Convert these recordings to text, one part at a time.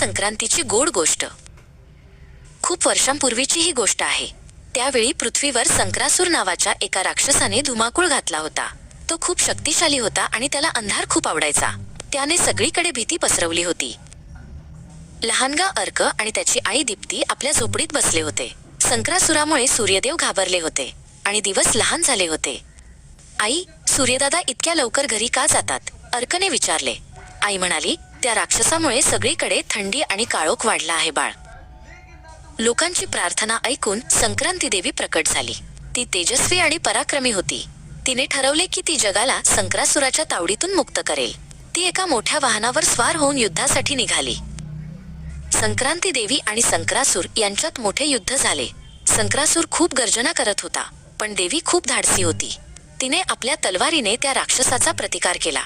संक्रांतीची गोड गोष्ट. खूप वर्षांपूर्वीची ही गोष्ट आहे. त्यावेळी पृथ्वीवर संक्रासूर नावाच्या एका राक्षसाने धुमाकूळ घातला होता. तो खूप शक्तिशाली होता आणि त्याला अंधार खूप आवडायचा. त्याने सगळीकडे भीती पसरवली होती. लहानगा अर्क आणि त्याची आई दीप्ती आपल्या झोपडीत बसले होते. संक्रासुरामुळे सूर्यदेव घाबरले होते आणि दिवस लहान झाले होते. आई, सूर्यदादा इतक्या लवकर घरी का जातात? अर्कने विचारले. आई म्हणाली, त्या राक्षसामुळे सगळीकडे थंडी आणि काळोख वाढला आहे बाळ. लोकांची प्रार्थना ऐकून संक्रांती देवी प्रकट झाली. ती तेजस्वी आणि पराक्रमी होती. तिने ठरवले की ती जगाला संक्रासुराच्या तावडीतून मुक्त करेल. ती एका मोठ्या वाहनावर स्वार होऊन युद्धासाठी निघाली. संक्रांती देवी आणि संक्रासूर यांच्यात मोठे युद्ध झाले. संक्रासूर खूप गर्जना करत होता, पण देवी खूप धाडसी होती. तिने आपल्या तलवारीने त्या राक्षसाचा प्रतिकार केला.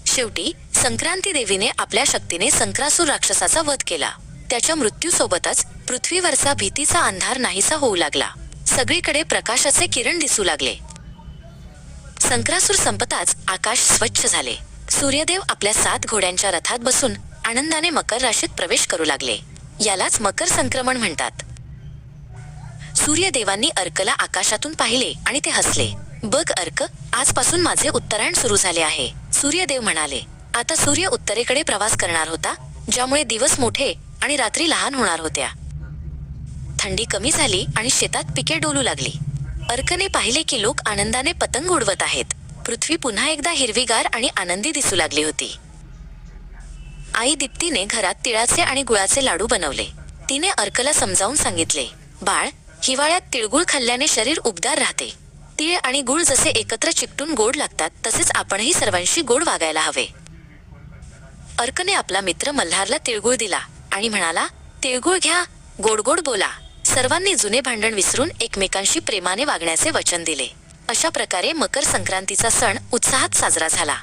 शेवटी संक्रांती देवीने आपल्या शक्तीने संक्रासूर राक्षसाचा वध केला. त्याच्या मृत्यूसोबतच पृथ्वीवरचा भीतीचा अंधार नाहीसा होऊ लागला. सगळीकडे प्रकाशाचे किरण दिसू लागले. संक्रासूर संपताच आकाश स्वच्छ झाले. सूर्यदेव आपल्या 7 घोड्यांच्या रथात बसून आनंदाने मकर राशीत प्रवेश करू लागले. यालाच मकर संक्रमण म्हणतात. सूर्यदेवांनी अर्कला आकाशातून पाहिले आणि ते हसले. बघ अर्क, आजपासून माझे उत्तरायण सुरू झाले आहे. सूर्यदेव म्हणाले. आता सूर्य उत्तरेकडे प्रवास करणार होता, ज्यामुळे दिवस मोठे आणि रात्री लहान होणार होत्या. थंडी कमी झाली आणि शेतात पिके डोलू लागली. अर्कने पाहिले की लोक आनंदाने पतंग उडवत आहेत. पृथ्वी पुन्हा एकदा हिरवीगार आणि आनंदी दिसू लागली होती. आई दीप्तीने घरात तिळाचे आणि गुळाचे लाडू बनवले. तिने अर्कला समजावून सांगितले, बाळ, हिवाळ्यात तिळगुळ खाल्ल्याने शरीर उबदार राहते. तीळ आणि गुळ जसे एकत्र चिकटून गोड लागतात, तसेच आपणही सर्वांशी गोड वागायला हवे. अर्कने आपला मित्र मल्हारला तिळगुळ दिला आणि म्हणाला, तिळगुळ घ्या, गोड गोड बोला. सर्वांनी जुने भांडण विसरून एकमेकांशी प्रेमाने वागण्याचे वचन दिले. अशा प्रकारे मकर संक्रांतीचा सण उत्साहात साजरा झाला.